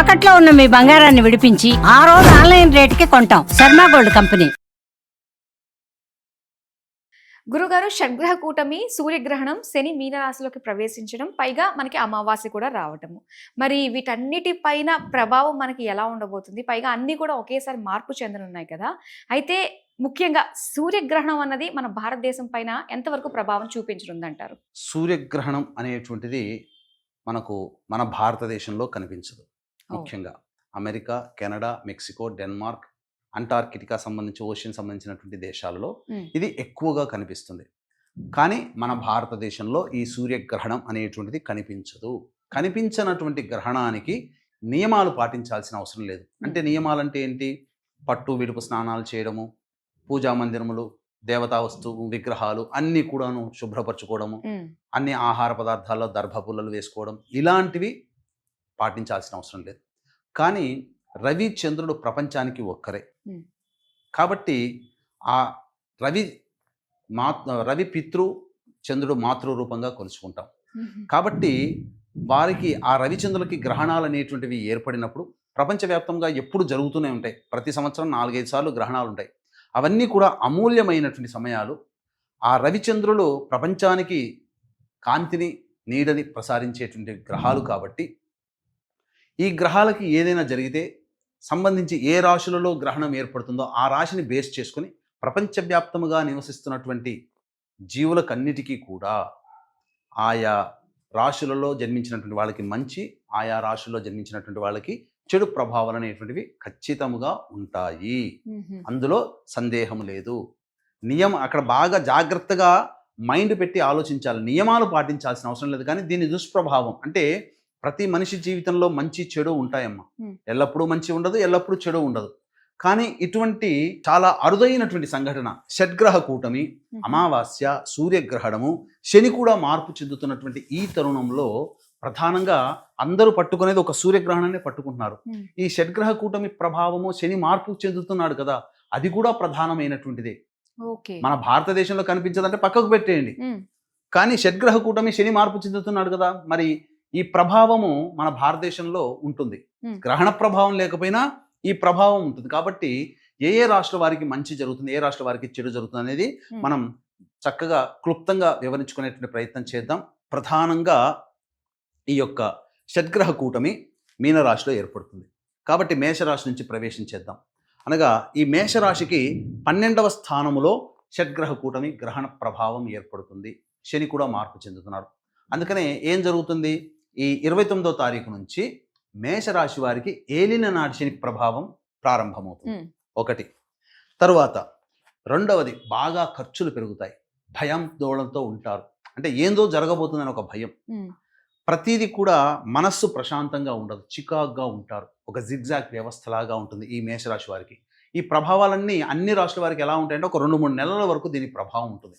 తాకట్లో ఉన్న మీ బంగారాన్ని విడిపించి ఆ రోజు ఆన్లైన్ రేటుకి కొంటాం. Sharma gold company. గురుగారు, షడ్గ్రహ కూటమి, సూర్యగ్రహణం, శని మీనరాశిలోకి ప్రవేశించడం, పైగా మనకి అమావాస్య కూడా రావటము, మరి వీటన్నిటిపైన ప్రభావం మనకి ఎలా ఉండబోతుంది? పైగా అన్నీ కూడా ఒకేసారి మార్పు చెందనున్నాయి కదా. అయితే ముఖ్యంగా సూర్యగ్రహణం అన్నది మన భారతదేశం పైన ఎంతవరకు ప్రభావం చూపించనుందంటారు? సూర్యగ్రహణం అనేటువంటిది మనకు మన భారతదేశంలో కనిపించదు. ముఖ్యంగా America, Canada, Mexico, Denmark, Antarctica సంబంధించి ఓషన్ సంబంధించినటువంటి దేశాలలో ఇది ఎక్కువగా కనిపిస్తుంది. కానీ మన భారతదేశంలో ఈ సూర్యగ్రహణం అనేటువంటిది కనిపించదు. కనిపించినటువంటి గ్రహణానికి నియమాలు పాటించాల్సిన అవసరం లేదు. అంటే నియమాలంటే ఏంటి? పట్టు విడుపు స్నానాలు చేయడము, పూజా మందిరములు, దేవతా వస్తువు విగ్రహాలు అన్నీ కూడాను శుభ్రపరచుకోవడము, అన్ని ఆహార పదార్థాల్లో దర్భపుల్లలు వేసుకోవడం, ఇలాంటివి పాటించాల్సిన అవసరం లేదు. కానీ రవి చంద్రుడు ప్రపంచానికి ఒక్కరే కాబట్టి ఆ రవి పితృ, చంద్రుడు మాతృ రూపంగా కొలుచుకుంటాం. కాబట్టి వారికి ఆ రవిచంద్రులకి గ్రహణాలు అనేటువంటివి ఏర్పడినప్పుడు ప్రపంచవ్యాప్తంగా ఎప్పుడు జరుగుతూనే ఉంటాయి. ప్రతి సంవత్సరం 4-5 సార్లు గ్రహణాలు ఉంటాయి. అవన్నీ కూడా అమూల్యమైనటువంటి సమయాలు. ఆ రవిచంద్రులు ప్రపంచానికి కాంతిని, నీడని ప్రసారించేటువంటి గ్రహాలు కాబట్టి ఈ గ్రహాలకి ఏదైనా జరిగితే సంబంధించి ఏ రాశులలో గ్రహణం ఏర్పడుతుందో ఆ రాశిని బేస్ చేసుకుని ప్రపంచవ్యాప్తముగా నివసిస్తున్నటువంటి జీవులకన్నిటికీ కూడా ఆయా రాశులలో జన్మించినటువంటి వాళ్ళకి మంచి, ఆయా రాశుల్లో జన్మించినటువంటి వాళ్ళకి చెడు ప్రభావాలు అనేటువంటివి ఖచ్చితంగా ఉంటాయి. అందులో సందేహం లేదు. అక్కడ బాగా జాగ్రత్తగా మైండ్ పెట్టి ఆలోచించాలి. నియమాలు పాటించాల్సిన అవసరం లేదు. కానీ దీని దుష్ప్రభావం అంటే ప్రతి మనిషి జీవితంలో మంచి చెడు ఉంటాయమ్మా. ఎల్లప్పుడూ మంచి ఉండదు, ఎల్లప్పుడూ చెడు ఉండదు. కానీ ఇటువంటి చాలా అరుదైనటువంటి సంఘటన షడ్గ్రహ కూటమి, అమావాస్య, సూర్యగ్రహణము, శని కూడా మార్పు చెందుతున్నటువంటి ఈ తరుణంలో ప్రధానంగా అందరూ పట్టుకునేది ఒక సూర్యగ్రహణాన్ని పట్టుకుంటున్నారు. ఈ షడ్గ్రహ కూటమి ప్రభావము, శని మార్పు చెందుతున్నాడు కదా, అది కూడా ప్రధానమైనటువంటిదే. మన భారతదేశంలో కనిపించదంటే పక్కకు పెట్టేయండి. కానీ షడ్గ్రహ కూటమి, శని మార్పు చెందుతున్నాడు కదా, మరి ఈ ప్రభావము మన భారతదేశంలో ఉంటుంది. గ్రహణ ప్రభావం లేకపోయినా ఈ ప్రభావం ఉంటుంది. కాబట్టి ఏ రాష్ట్ర వారికి మంచి జరుగుతుంది, ఏ రాష్ట్ర వారికి చెడు జరుగుతుంది అనేది మనం చక్కగా క్లుప్తంగా వివరించుకునేటువంటి ప్రయత్నం చేద్దాం. ప్రధానంగా ఈ యొక్క షడ్గ్రహ కూటమి మీనరాశిలో ఏర్పడుతుంది. కాబట్టి మేషరాశి నుంచి ప్రవేశించేద్దాం. అనగా ఈ మేషరాశికి 12వ స్థానములో షడ్గ్రహ కూటమి గ్రహణ ప్రభావం ఏర్పడుతుంది. శని కూడా మార్పు చెందుతున్నారు. అందుకనే ఏం జరుగుతుంది? ఈ 29వ తారీఖు నుంచి మేషరాశి వారికి ఏలిన నాటి శని ప్రభావం ప్రారంభమవుతుంది. ఒకటి. తరువాత రెండవది, బాగా ఖర్చులు పెరుగుతాయి. భయం దోళంతో ఉంటారు. అంటే ఏందో జరగబోతుందని ఒక భయం. ప్రతిదీ కూడా మనస్సు ప్రశాంతంగా ఉండదు, చికాగ్గా ఉంటారు. ఒక జిగ్జాగ్ వ్యవస్థలాగా ఉంటుంది ఈ మేషరాశి వారికి. ఈ ప్రభావాలన్నీ అన్ని రాశుల వారికి ఎలా ఉంటాయంటే ఒక 2-3 నెలల వరకు దీని ప్రభావం ఉంటుంది.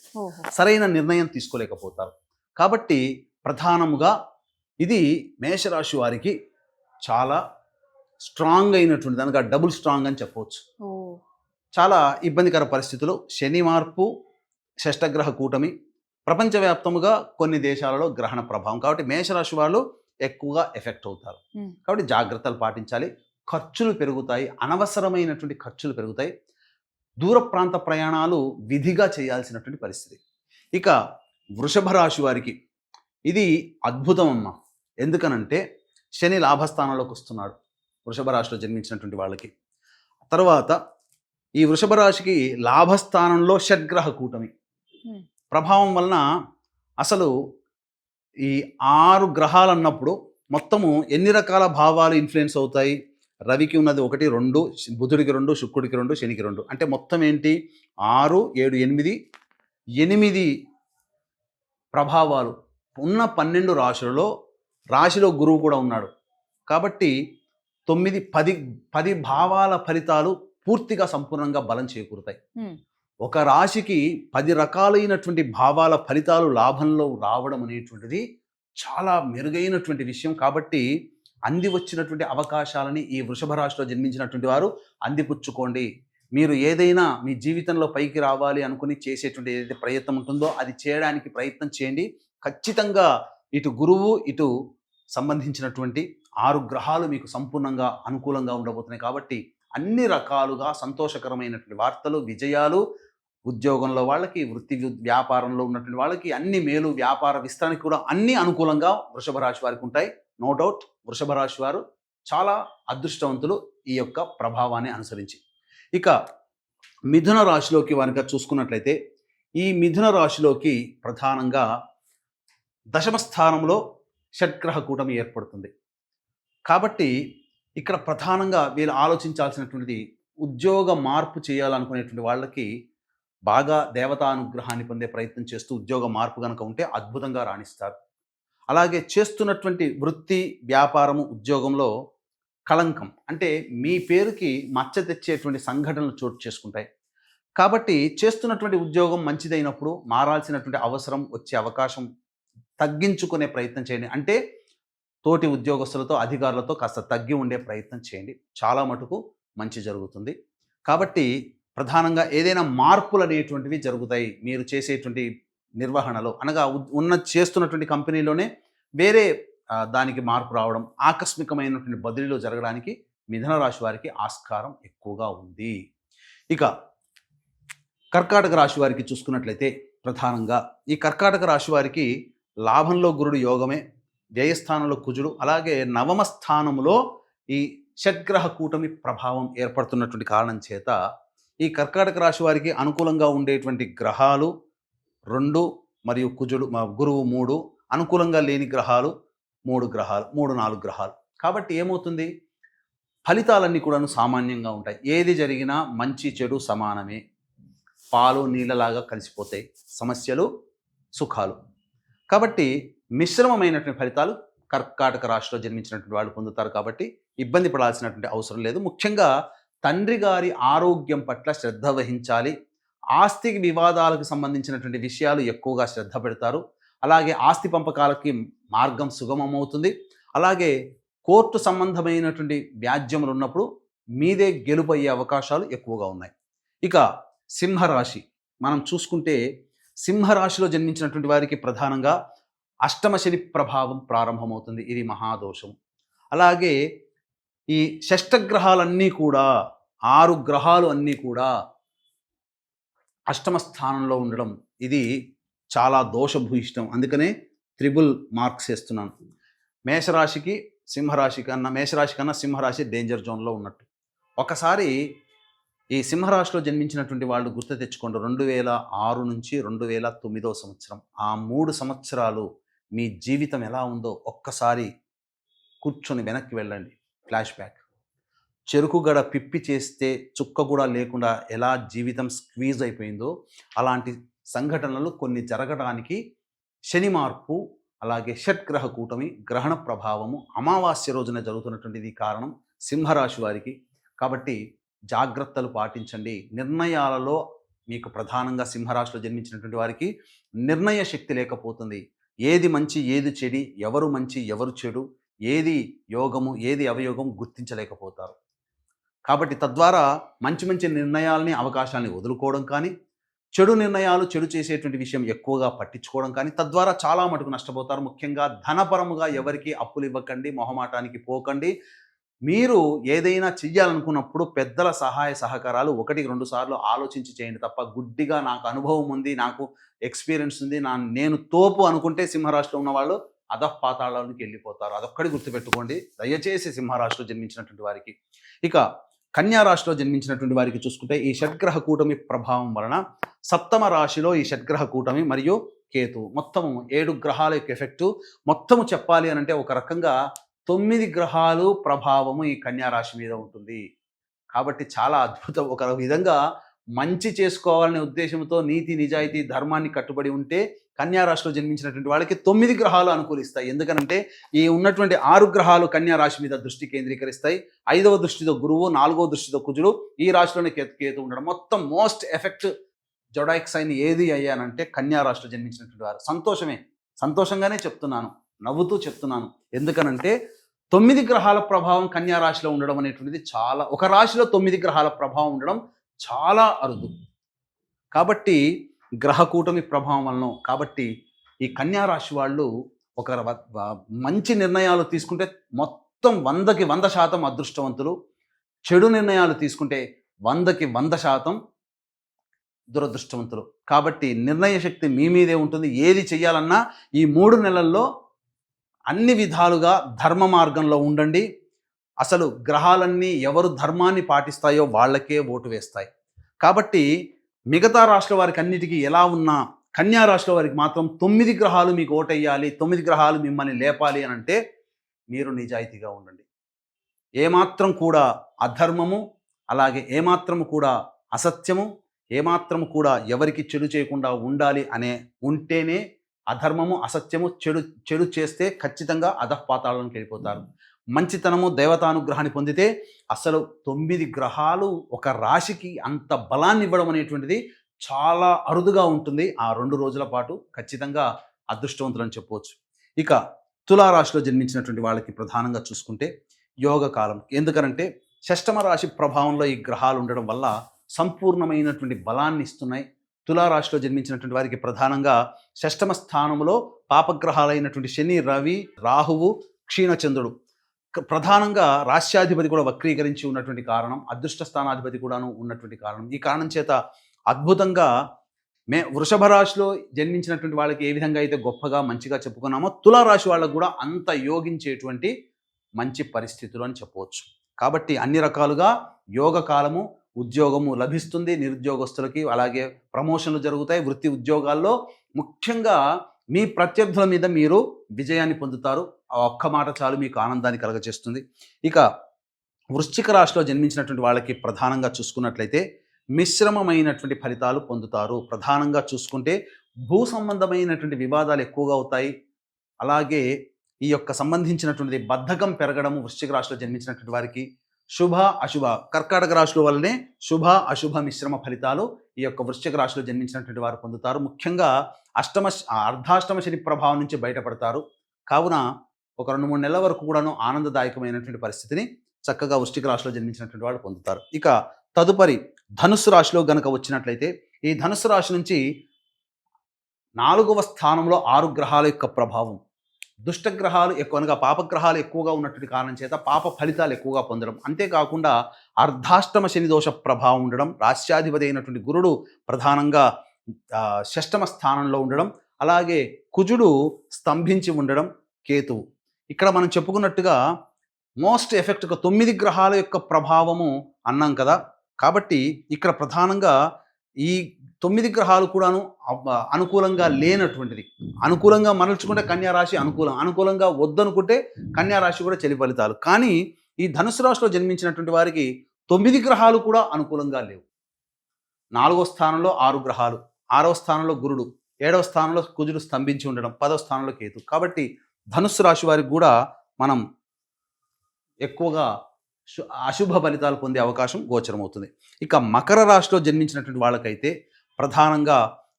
సరైన నిర్ణయం తీసుకోలేకపోతారు. కాబట్టి ప్రధానముగా ఇది మేషరాశి వారికి చాలా స్ట్రాంగ్ అయినటువంటి, దానిగా డబుల్ స్ట్రాంగ్ అని చెప్పవచ్చు. చాలా ఇబ్బందికర పరిస్థితులు. శని మార్పు, షష్టగ్రహ కూటమి, ప్రపంచవ్యాప్తముగా కొన్ని దేశాలలో గ్రహణ ప్రభావం. కాబట్టి మేషరాశి వాళ్ళు ఎక్కువగా ఎఫెక్ట్ అవుతారు. కాబట్టి జాగ్రత్తలు పాటించాలి. ఖర్చులు పెరుగుతాయి, అనవసరమైనటువంటి ఖర్చులు పెరుగుతాయి. దూర ప్రాంత ప్రయాణాలు విధిగా చేయాల్సినటువంటి పరిస్థితి. ఇక వృషభ రాశి వారికి ఇది అద్భుతం అమ్మ. ఎందుకనంటే శని లాభస్థానంలోకి వస్తున్నాడు వృషభ రాశిలో జన్మించినటువంటి వాళ్ళకి. తర్వాత ఈ వృషభ రాశికి లాభస్థానంలో షడ్గ్రహ కూటమి ప్రభావం వలన అసలు ఈ 6 గ్రహాలు అన్నప్పుడు మొత్తము ఎన్ని రకాల భావాలు ఇన్ఫ్లుయెన్స్ అవుతాయి? రవికి ఉన్నది 1, 2, బుధుడికి 2, శుక్రుడికి 2, శనికి 2, అంటే మొత్తం ఏంటి? 6, 7, 8 ప్రభావాలు ఉన్న 12 రాశులలో, రాశిలో గురువు కూడా ఉన్నాడు. కాబట్టి 9, 10 భావాల ఫలితాలు పూర్తిగా సంపూర్ణంగా బలం చేకూరుతాయి. ఒక రాశికి 10 రకాలైనటువంటి భావాల ఫలితాలు లాభంలో రావడం అనేటువంటిది చాలా మెరుగైనటువంటి విషయం. కాబట్టి అంది వచ్చినటువంటి అవకాశాలని ఈ వృషభ రాశిలో జన్మించినటువంటి వారు అందిపుచ్చుకోండి. మీరు ఏదైనా మీ జీవితంలో పైకి రావాలి అనుకుని చేసేటువంటి ఏదైతే ప్రయత్నం ఉంటుందో అది చేయడానికి ప్రయత్నం చేయండి. ఖచ్చితంగా ఇటు గురువు, ఇటు సంబంధించినటువంటి 6 గ్రహాలు మీకు సంపూర్ణంగా అనుకూలంగా ఉండబోతున్నాయి. కాబట్టి అన్ని రకాలుగా సంతోషకరమైనటువంటి వార్తలు, విజయాలు, ఉద్యోగంలో వాళ్ళకి, వ్యాపారంలో ఉన్నటువంటి వాళ్ళకి అన్ని మేలు, వ్యాపార విస్తరణకి కూడా అన్ని అనుకూలంగా వృషభ రాశి వారికి ఉంటాయి. నో డౌట్ వృషభ రాశి వారు చాలా అదృష్టవంతులు ఈ యొక్క ప్రభావాన్ని అనుసరించి. ఇక మిథున రాశిలోకి కనుక చూసుకున్నట్లయితే ఈ మిథున రాశిలోకి ప్రధానంగా దశమ స్థానంలో షడ్గ్రహ కూటమి ఏర్పడుతుంది. కాబట్టి ఇక్కడ ప్రధానంగా వీళ్ళు ఆలోచించాల్సినటువంటిది, ఉద్యోగ మార్పు చేయాలనుకునేటువంటి వాళ్ళకి బాగా దేవతానుగ్రహాన్ని పొందే ప్రయత్నం చేస్తూ ఉద్యోగ మార్పు కనుక ఉంటే అద్భుతంగా రాణిస్తారు. అలాగే చేస్తున్నటువంటి వృత్తి, వ్యాపారము, ఉద్యోగంలో కళంకం అంటే మీ పేరుకి మచ్చ తెచ్చేటువంటి సంఘటనలు చోటు చేసుకుంటాయి. కాబట్టి చేస్తున్నటువంటి ఉద్యోగం మంచిదైనప్పుడు మారాల్సినటువంటి అవసరం వచ్చే అవకాశం తగ్గించుకునే ప్రయత్నం చేయండి. అంటే తోటి ఉద్యోగస్తులతో, అధికారులతో కాస్త తగ్గి ఉండే ప్రయత్నం చేయండి. చాలా మటుకు మంచి జరుగుతుంది. కాబట్టి ప్రధానంగా ఏదైనా మార్పులు అనేటువంటివి జరుగుతాయి మీరు చేసేటువంటి నిర్వహణలో. అనగా చేస్తున్నటువంటి కంపెనీలోనే వేరే దానికి మార్పు రావడం, ఆకస్మికమైనటువంటి బదిలీలో జరగడానికి మిథున రాశి వారికి ఆస్కారం ఎక్కువగా ఉంది. ఇక కర్కాటక రాశి వారికి చూసుకున్నట్లయితే ప్రధానంగా ఈ కర్కాటక రాశి వారికి లాభంలో గురుడు యోగమే, వ్యయస్థానంలో కుజుడు, అలాగే నవమ స్థానంలో ఈ షడ్గ్రహ కూటమి ప్రభావం ఏర్పడుతున్నటువంటి కారణం చేత ఈ కర్కాటక రాశి వారికి అనుకూలంగా ఉండేటువంటి గ్రహాలు 2 మరియు కుజుడు, గురువు 3, అనుకూలంగా లేని గ్రహాలు 3 గ్రహాలు, 3-4 గ్రహాలు. కాబట్టి ఏమవుతుంది, ఫలితాలన్నీ కూడాను సామాన్యంగా ఉంటాయి. ఏది జరిగినా మంచి చెడు సమానమే, పాలు నీళ్ళలాగా కలిసిపోతాయి, సమస్యలు సుఖాలు. కాబట్టి మిశ్రమమైనటువంటి ఫలితాలు కర్కాటక రాశిలో జన్మించినటువంటి వాళ్ళు పొందుతారు. కాబట్టి ఇబ్బంది పడాల్సినటువంటి అవసరం లేదు. ముఖ్యంగా తండ్రి గారి ఆరోగ్యం పట్ల శ్రద్ధ వహించాలి. ఆస్తి వివాదాలకు సంబంధించినటువంటి విషయాలు ఎక్కువగా శ్రద్ధ పెడతారు. అలాగే ఆస్తి పంపకాలకి మార్గం సుగమమవుతుంది. అలాగే కోర్టు సంబంధమైనటువంటి వ్యాజ్యములు ఉన్నప్పుడు మీదే గెలుపు అయ్యే అవకాశాలు ఎక్కువగా ఉన్నాయి. ఇక సింహరాశి మనం చూసుకుంటే సింహరాశిలో జన్మించినటువంటి వారికి ప్రధానంగా అష్టమ శని ప్రభావం ప్రారంభమవుతుంది. ఇది మహాదోషం. అలాగే ఈ షష్టగ్రహాలన్నీ కూడా 6 గ్రహాలు అన్నీ కూడా అష్టమ స్థానంలో ఉండడం ఇది చాలా దోషభూయిష్టం. అందుకనే 3 మార్క్స్ వేస్తున్నాను. మేషరాశి కన్నా సింహరాశి డేంజర్ జోన్లో ఉన్నట్టు. ఒకసారి ఈ సింహరాశిలో జన్మించినటువంటి వాళ్ళు గుర్తు తెచ్చుకోండి, 2006 నుంచి 2009 సంవత్సరం, ఆ 3 సంవత్సరాలు మీ జీవితం ఎలా ఉందో ఒక్కసారి కూర్చొని వెనక్కి వెళ్ళండి. Flash back. చెరుకు గడ పిప్పి చేస్తే చుక్క కూడా లేకుండా ఎలా జీవితం స్క్వీజ్ అయిపోయిందో అలాంటి సంఘటనలు కొన్ని జరగడానికి శని మార్పు, అలాగే షడ్గ్రహ కూటమి, గ్రహణ ప్రభావము, అమావాస్య రోజున జరుగుతున్నటువంటిది కారణం సింహరాశి వారికి. కాబట్టి జాగ్రత్తలు పాటించండి. నిర్ణయాలలో మీకు ప్రధానంగా సింహరాశిలో జన్మించినటువంటి వారికి నిర్ణయ శక్తి లేకపోతుంది. ఏది మంచి ఏది చెడు, ఎవరు మంచి ఎవరు చెడు, ఏది యోగము ఏది అవయోగం గుర్తించలేకపోతారు. కాబట్టి తద్వారా మంచి నిర్ణయాలని, అవకాశాలని వదులుకోవడం కానీ, చెడు నిర్ణయాలు, చెడు చేసేటువంటి విషయం ఎక్కువగా పట్టించుకోవడం కానీ, తద్వారా చాలా మటుకు నష్టపోతారు. ముఖ్యంగా ధనపరముగా ఎవరికి అప్పులు ఇవ్వకండి, మొహమాటానికి పోకండి. మీరు ఏదైనా చెయ్యాలనుకున్నప్పుడు పెద్దల సహాయ సహకారాలు 1-2 సార్లు ఆలోచించి చేయండి తప్ప గుడ్డిగా నాకు అనుభవం ఉంది, నాకు ఎక్స్పీరియన్స్ ఉంది, నేను తోపు అనుకుంటే సింహరాశిలో ఉన్న వాళ్ళు అధఃపాతాళానికి వెళ్ళిపోతారు. అదొక్కడి గుర్తుపెట్టుకోండి దయచేసి సింహరాశిలో జన్మించినటువంటి వారికి. ఇక కన్యా రాశిలో జన్మించినటువంటి వారికి చూసుకుంటే ఈ షడ్గ్రహ కూటమి ప్రభావం వలన సప్తమ రాశిలో ఈ షడ్గ్రహ కూటమి మరియు కేతు మొత్తము 7 గ్రహాల యొక్క ఎఫెక్టు. మొత్తము చెప్పాలి అని అంటే ఒక రకంగా 9 గ్రహాలు ప్రభావము ఈ కన్యా రాశి మీద ఉంటుంది. కాబట్టి చాలా అద్భుతం. ఒక విధంగా మంచి చేసుకోవాలనే ఉద్దేశంతో నీతి నిజాయితీ ధర్మాన్ని కట్టుబడి ఉంటే కన్యా రాశిలో జన్మించినటువంటి వాళ్ళకి 9 గ్రహాలు అనుకూలిస్తాయి. ఎందుకనంటే ఈ ఉన్నటువంటి 6 గ్రహాలు కన్యా రాశి మీద దృష్టి కేంద్రీకరిస్తాయి. 5వ దృష్టితో గురువు, 4వ దృష్టితో కుజుడు, ఈ రాశిలోనే కేతు ఉండడం. మొత్తం మోస్ట్ ఎఫెక్ట్ జొడాయిక్ సైన్ ఏది అయ్యానంటే కన్యా రాశిలో జన్మించినటువంటి వారు. సంతోషంగానే చెప్తున్నాను, నవ్వుతూ చెప్తున్నాను. ఎందుకనంటే 9 గ్రహాల ప్రభావం కన్యా రాశిలో ఉండడం అనేటువంటిది చాలా, ఒక రాశిలో 9 గ్రహాల ప్రభావం ఉండడం చాలా అరుదు. కాబట్టి గ్రహ కూటమి ప్రభావం వలన, కాబట్టి ఈ కన్యా రాశి వాళ్ళు ఒక మంచి నిర్ణయాలు తీసుకుంటే మొత్తం మొత్తం 100కి 100% అదృష్టవంతులు. చెడు నిర్ణయాలు తీసుకుంటే 100కి 100% దురదృష్టవంతులు. కాబట్టి నిర్ణయ శక్తి మీ మీదే ఉంటుంది. ఏది చెయ్యాలన్నా ఈ 3 నెలల్లో అన్ని విధాలుగా ధర్మ మార్గంలో ఉండండి. అసలు గ్రహాలన్నీ ఎవరు ధర్మాన్ని పాటిస్తాయో వాళ్ళకే ఓటు వేస్తాయి. కాబట్టి మిగతా రాశుల వారికి అన్నిటికీ ఎలా ఉన్నా కన్యా రాశిలో వారికి మాత్రం 9 గ్రహాలు మీకు ఓటెయ్యాలి, 9 గ్రహాలు మిమ్మల్ని లేపాలి అని అంటే మీరు నిజాయితీగా ఉండండి. ఏమాత్రం కూడా అధర్మము, అలాగే ఏమాత్రము కూడా అసత్యము, ఏమాత్రము కూడా ఎవరికి చెడు చేయకుండా ఉండాలి అనే ఉంటేనే అధర్మము, అసత్యము, చెడు చేస్తే ఖచ్చితంగా అధఃపాతాళానికి వెళ్ళిపోతారు. మంచితనము, దేవతానుగ్రహాన్ని పొందితే అసలు 9 గ్రహాలు ఒక రాశికి అంత బలాన్ని ఇవ్వడం అనేటువంటిది చాలా అరుదుగా ఉంటుంది. ఆ 2 రోజుల పాటు ఖచ్చితంగా అదృష్టవంతులని చెప్పవచ్చు. ఇక తులారాశిలో జన్మించినటువంటి వాళ్ళకి ప్రధానంగా చూసుకుంటే యోగ కాలం. ఎందుకనంటే షష్టమ రాశి ప్రభావంలో ఈ గ్రహాలు ఉండడం వల్ల సంపూర్ణమైనటువంటి బలాన్ని ఇస్తున్నాయి. తులారాశిలో జన్మించినటువంటి వారికి ప్రధానంగా షష్టమ స్థానంలో పాపగ్రహాలైనటువంటి శని, రవి, రాహువు, క్షీణచంద్రుడు, ప్రధానంగా రాశ్యాధిపతి కూడా వక్రీకరించి ఉన్నటువంటి కారణం, అదృష్ట స్థానాధిపతి కూడాను ఉన్నటువంటి కారణం. ఈ కారణం చేత అద్భుతంగా వృషభ రాశిలో జన్మించినటువంటి వాళ్ళకి ఏ విధంగా అయితే గొప్పగా మంచిగా చెప్పుకున్నామో తులారాశి వాళ్ళకు కూడా అంత యోగించేటువంటి మంచి పరిస్థితులు అని చెప్పవచ్చు. కాబట్టి అన్ని రకాలుగా యోగ కాలము, ఉద్యోగము లభిస్తుంది నిరుద్యోగస్తులకి, అలాగే ప్రమోషన్లు జరుగుతాయి. వృత్తి ఉద్యోగాల్లో ముఖ్యంగా మీ ప్రత్యర్థుల మీద మీరు విజయాన్ని పొందుతారు. ఆ ఒక్క మాట చాలు మీకు ఆనందాన్ని కలగజేస్తుంది. ఇక వృశ్చిక రాశిలో జన్మించినటువంటి వాళ్ళకి ప్రధానంగా చూసుకున్నట్లయితే మిశ్రమమైనటువంటి ఫలితాలు పొందుతారు. ప్రధానంగా చూసుకుంటే భూ సంబంధమైనటువంటి వివాదాలు ఎక్కువగా అవుతాయి. అలాగే ఈ యొక్క సంబంధించినటువంటి బద్ధకం పెరగడము వృశ్చిక రాశిలో జన్మించినటువంటి వారికి శుభ అశుభ, కర్కాటక రాశుల వల్లనే శుభ అశుభ మిశ్రమ ఫలితాలు ఈ యొక్క వృశ్చిక రాశిలో జన్మించినటువంటి వారు పొందుతారు. ముఖ్యంగా అర్ధాష్టమ శని ప్రభావం నుంచి బయటపడతారు. కావున ఒక 2-3 నెలల వరకు కూడాను ఆనందదాయకమైనటువంటి పరిస్థితిని చక్కగా వృశ్చిక రాశిలో జన్మించినటువంటి వాళ్ళు పొందుతారు. ఇక తదుపరి ధనుస్సు రాశిలో గనక వచ్చినట్లయితే ఈ ధనుస్సు రాశి నుంచి 4వ స్థానంలో 6 గ్రహాల యొక్క ప్రభావం, దుష్టగ్రహాలు ఎక్కువ అనగా పాపగ్రహాలు ఎక్కువగా ఉన్నటువంటి కారణం చేత పాప ఫలితాలు ఎక్కువగా పొందడం, అంతేకాకుండా అర్ధాష్టమ శని దోష ప్రభావం ఉండడం, రాశ్యాధిపతి అయినటువంటి గురుడు ప్రధానంగా షష్టమ స్థానంలో ఉండడం, అలాగే కుజుడు స్తంభించి ఉండడం, కేతువు. ఇక్కడ మనం చెప్పుకున్నట్టుగా మోస్ట్ ఎఫెక్ట్గా 9 గ్రహాల యొక్క ప్రభావము అన్నాం కదా. కాబట్టి ఇక్కడ ప్రధానంగా ఈ 9 గ్రహాలు కూడాను అనుకూలంగా లేనటువంటిది. అనుకూలంగా మరల్చుకుంటే కన్యా రాశి అనుకూలం, అనుకూలంగా వద్దనుకుంటే కన్యా రాశి కూడా చెలి ఫలితాలు. కానీ ఈ ధనుసు రాశిలో జన్మించినటువంటి వారికి 9 గ్రహాలు కూడా అనుకూలంగా లేవు. 4వ స్థానంలో 6 గ్రహాలు, 6వ స్థానంలో గురుడు, 7వ స్థానంలో కుజుడు స్తంభించి ఉండడం, 10వ స్థానంలో కేతు. కాబట్టి ధనుస్సు రాశి వారికి కూడా మనం ఎక్కువగా అశుభ ఫలితాలు పొందే అవకాశం గోచరమవుతుంది. ఇక మకర రాశిలో జన్మించినటువంటి వాళ్ళకైతే ప్రధానంగా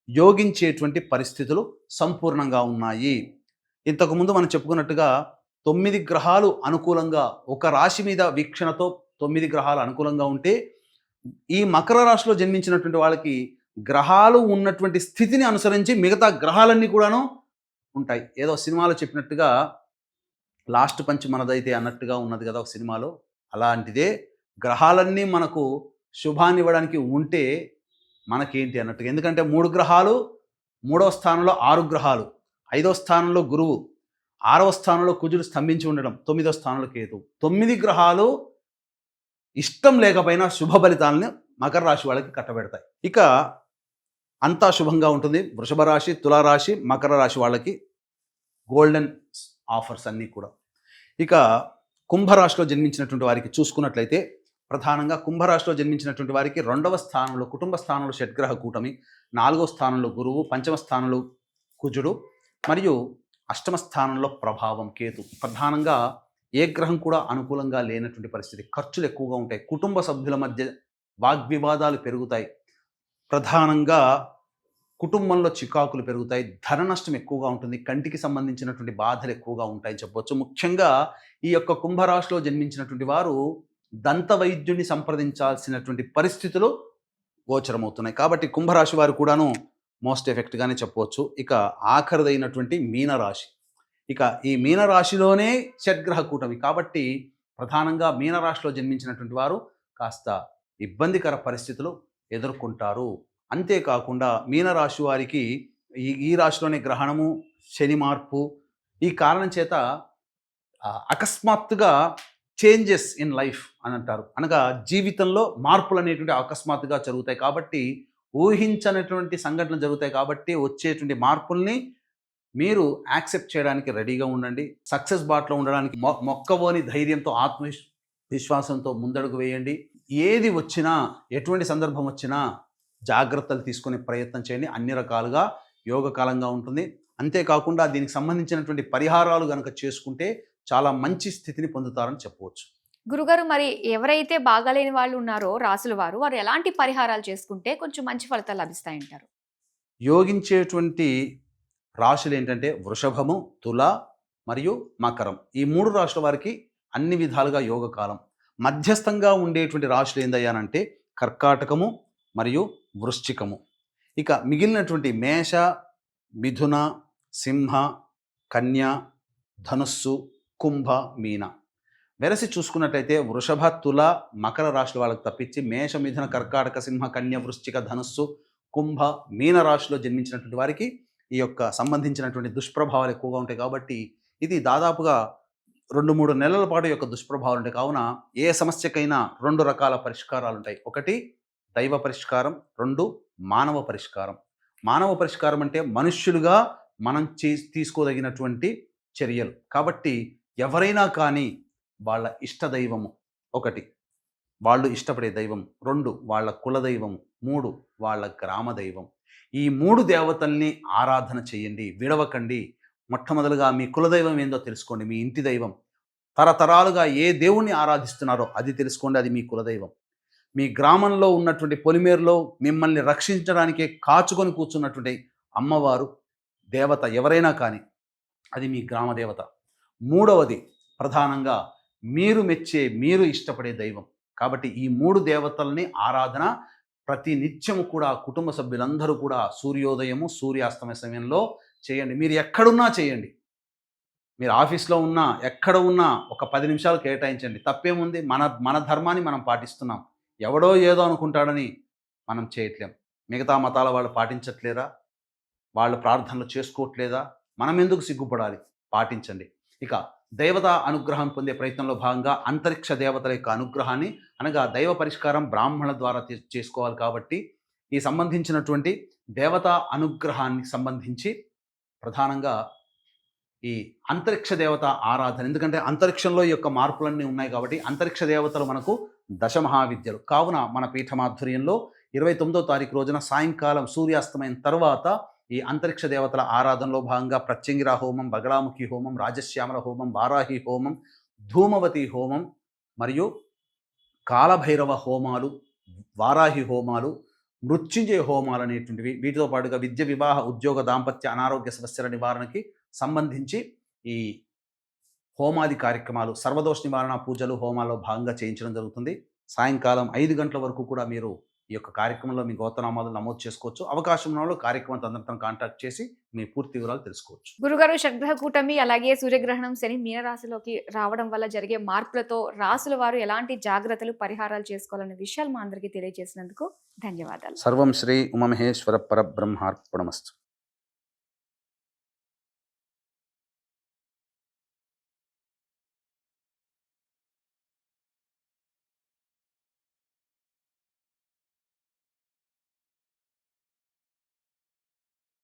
యోగించేటువంటి పరిస్థితులు సంపూర్ణంగా ఉన్నాయి. ఇంతకుముందు మనం చెప్పుకున్నట్టుగా 9 గ్రహాలు అనుకూలంగా ఒక రాశి మీద వీక్షణతో 9 గ్రహాలు అనుకూలంగా ఉంటే ఈ మకర రాశిలో జన్మించినటువంటి వాళ్ళకి గ్రహాలు ఉన్నటువంటి స్థితిని అనుసరించి మిగతా గ్రహాలన్నీ కూడాను ఉంటాయి. ఏదో సినిమాలో చెప్పినట్టుగా లాస్ట్ పంచ్ మనదైతే అన్నట్టుగా ఉన్నది కదా ఒక సినిమాలో. అలాంటిదే గ్రహాలన్నీ మనకు శుభాన్ని ఇవ్వడానికి ఉంటే మనకేంటి అన్నట్టుగా. ఎందుకంటే 3 గ్రహాలు, 3వ స్థానంలో 6 గ్రహాలు, 5వ స్థానంలో గురువు, 6వ స్థానంలో కుజుడు స్తంభించి ఉండడం, 9వ స్థానంలో కేతు. 9 గ్రహాలు ఇష్టం లేకపోయినా శుభ ఫలితాలని మకర రాశి వాళ్ళకి కట్టబెడతాయి. ఇక అంతా శుభంగా ఉంటుంది. వృషభ రాశి, తులారాశి, మకర రాశి వాళ్ళకి గోల్డెన్ ఆఫర్స్ అన్నీ కూడా. ఇక కుంభరాశిలో జన్మించినటువంటి వారికి చూసుకున్నట్లయితే ప్రధానంగా కుంభరాశిలో జన్మించినటువంటి వారికి 2వ స్థానంలో కుటుంబ స్థానంలో షడ్గ్రహ కూటమి, 4వ స్థానంలో గురువు, 5వ స్థానంలో కుజుడు మరియు 8వ స్థానంలో ప్రభావం కేతు. ప్రధానంగా ఏ గ్రహం కూడా అనుకూలంగా లేనటువంటి పరిస్థితి. ఖర్చులు ఎక్కువగా ఉంటాయి. కుటుంబ సభ్యుల మధ్య వాగ్వివాదాలు పెరుగుతాయి. ప్రధానంగా కుటుంబంలో చికాకులు పెరుగుతాయి. ధన నష్టం ఎక్కువగా ఉంటుంది. కంటికి సంబంధించినటువంటి బాధలు ఎక్కువగా ఉంటాయని చెప్పవచ్చు. ముఖ్యంగా ఈ యొక్క కుంభరాశిలో జన్మించినటువంటి వారు దంత వైద్యుని సంప్రదించాల్సినటువంటి పరిస్థితులు గోచరమవుతున్నాయి. కాబట్టి కుంభరాశి వారు కూడాను మోస్ట్ ఎఫెక్ట్గానే చెప్పవచ్చు. ఇక ఆఖరిదైనటువంటి మీనరాశి. ఇక ఈ మీనరాశిలోనే షడ్గ్రహ కూటమి కాబట్టి ప్రధానంగా మీనరాశిలో జన్మించినటువంటి వారు కాస్త ఇబ్బందికర పరిస్థితులు ఎదుర్కొంటారు. అంతేకాకుండా మీనరాశి వారికి ఈ రాశిలోనే గ్రహణము, శని మార్పు ఈ కారణం చేత అకస్మాత్తుగా చేంజెస్ ఇన్ లైఫ్ అని అంటారు. అనగా జీవితంలో మార్పులు అనేటువంటి అకస్మాత్తుగా జరుగుతాయి కాబట్టి ఊహించనటువంటి సంఘటనలు జరుగుతాయి కాబట్టి వచ్చేటువంటి మార్పుల్ని మీరు యాక్సెప్ట్ చేయడానికి రెడీగా ఉండండి. సక్సెస్ బాటలో ఉండడానికి మొక్కవోని ధైర్యంతో విశ్వాసంతో ముందడుగు వేయండి. ఏది వచ్చినా ఎటువంటి సందర్భం వచ్చినా జాగ్రత్తలు తీసుకునే ప్రయత్నం చేయండి. అన్ని రకాలుగా యోగకాలంగా ఉంటుంది. అంతేకాకుండా దీనికి సంబంధించినటువంటి పరిహారాలు కనుక చేసుకుంటే చాలా మంచి స్థితిని పొందుతారని చెప్పవచ్చు. గురుగారు, మరి ఎవరైతే బాగాలేని వాళ్ళు ఉన్నారో రాసుల వారు ఎలాంటి పరిహారాలు చేసుకుంటే కొంచెం మంచి ఫలితాలు లభిస్తాయంటారు? యోగించేటువంటి రాశులు ఏంటంటే వృషభము, తుల మరియు మకరం. ఈ 3 రాశుల వారికి అన్ని విధాలుగా యోగకాలం. మధ్యస్థంగా ఉండేటువంటి రాశులు ఏందయ్యానంటే కర్కాటకము మరియు వృశ్చికము. ఇక మిగిలినటువంటి మేష, మిథున, సింహ, కన్య, ధనుస్సు, కుంభ, మీన. వెరసి చూసుకున్నట్లయితే వృషభ, తుల, మకర రాశుల వాళ్ళకి తప్పించి మేష, మిథున, కర్కాటక, సింహ, కన్య, వృశ్చిక, ధనుస్సు, కుంభ, మీన రాశిలో జన్మించినటువంటి వారికి ఈ యొక్క సంబంధించినటువంటి దుష్ప్రభావాలు ఎక్కువగా ఉంటాయి కాబట్టి ఇది దాదాపుగా 2-3 నెలల పాటు యొక్క దుష్ప్రభావాలు ఉంటాయి. కావున ఏ సమస్యకైనా 2 రకాల పరిష్కారాలు ఉంటాయి. 1 దైవ పరిష్కారం, 2 మానవ పరిష్కారం. మానవ పరిష్కారం అంటే మనుష్యులుగా మనం తీసుకోదగినటువంటి చర్యలు. కాబట్టి ఎవరైనా కానీ వాళ్ళ ఇష్ట దైవము 1, వాళ్ళు ఇష్టపడే దైవం 2, వాళ్ళ కులదైవము 3, వాళ్ళ గ్రామ దైవం. ఈ 3 దేవతల్ని ఆరాధన చేయండి, విడవకండి. మొట్టమొదలుగా మీ కులదైవం ఏందో తెలుసుకోండి, మీ ఇంటి దైవం. తరతరాలుగా ఏ దేవుణ్ణి ఆరాధిస్తున్నారో అది తెలుసుకోండి, అది మీ కులదైవం. మీ గ్రామంలో ఉన్నటువంటి పొలిమేరులో మిమ్మల్ని రక్షించడానికే కాచుకొని కూర్చున్నటువంటి అమ్మవారు దేవత ఎవరైనా కానీ అది మీ గ్రామ దేవత. 3వది ప్రధానంగా మీరు మెచ్చే, మీరు ఇష్టపడే దైవం. కాబట్టి ఈ 3 దేవతల్ని ఆరాధన ప్రతి నిత్యము కూడా కుటుంబ సభ్యులందరూ కూడా సూర్యోదయము, సూర్యాస్తమయ సమయంలో చేయండి. మీరు ఎక్కడున్నా చేయండి. మీరు ఆఫీస్లో ఉన్నా, ఎక్కడ ఉన్నా ఒక 10 నిమిషాలు కేటాయించండి. తప్పేముంది? మన ధర్మాన్ని మనం పాటిస్తున్నాం. ఎవడో ఏదో అనుకుంటాడని మనం చేయట్లేం. మిగతా మతాల వాళ్ళు పాటించట్లేరా? వాళ్ళు ప్రార్థనలు చేసుకోవట్లేదా? మనం ఎందుకు సిగ్గుపడాలి? పాటించండి. ఇక దేవతా అనుగ్రహం పొందే ప్రయత్నంలో భాగంగా అంతరిక్ష దేవతల యొక్క అనుగ్రహాన్ని, అనగా దైవ పరిష్కారం బ్రాహ్మణుల ద్వారా చేసుకోవాలి. కాబట్టి ఈ సంబంధించినటువంటి దేవతా అనుగ్రహానికి సంబంధించి ప్రధానంగా ఈ అంతరిక్ష దేవత ఆరాధన, ఎందుకంటే అంతరిక్షంలో ఈ యొక్క మార్పులన్నీ ఉన్నాయి కాబట్టి అంతరిక్ష దేవతలు మనకు దశమహావిద్యలు. కావున మన పీఠమాధ్వర్యంలో 29వ తారీఖు రోజున సాయంకాలం సూర్యాస్తమైన తర్వాత ఈ అంతరిక్ష దేవతల ఆరాధనలో భాగంగా ప్రత్యంగిరా హోమం, బగళాముఖి హోమం, రాజశ్యామల హోమం, వారాహి హోమం, ధూమవతి హోమం మరియు కాలభైరవ హోమాలు, వారాహి హోమాలు, మృత్యుంజయ హోమాలు అనేటువంటివి, వీటితో పాటుగా విద్య, వివాహ, ఉద్యోగ, దాంపత్య, అనారోగ్య సమస్యల నివారణకి సంబంధించి ఈ హోమాది కార్యక్రమాలు, సర్వదోష నివారణ పూజలు, హోమాల్లో భాగంగా చేయించడం జరుగుతుంది. సాయంకాలం 5 గంటల వరకు కూడా మీరు ఈ యొక్క కార్యక్రమంలో మీ గోత్రనామాలు నమోదు చేసుకోవచ్చు. అవకాశం ఉన్న వాళ్ళు కార్యక్రమం తదనంతరం కాంటాక్ట్ చేసి మీ పూర్తి వివరాలు తెలుసుకోవచ్చు. గురుగారు, షడ్గ్రహ కూటమి అలాగే సూర్యగ్రహణం శని మీనరాశిలోకి రావడం వల్ల జరిగే మార్పులతో రాసుల వారు ఎలాంటి జాగ్రత్తలు, పరిహారాలు చేసుకోవాలనే విషయాలు మా అందరికీ తెలియజేసినందుకు ధన్యవాదాలు. సర్వం శ్రీ ఉమామహేశ్వర పరబ్రహ్మార్పణమస్తు.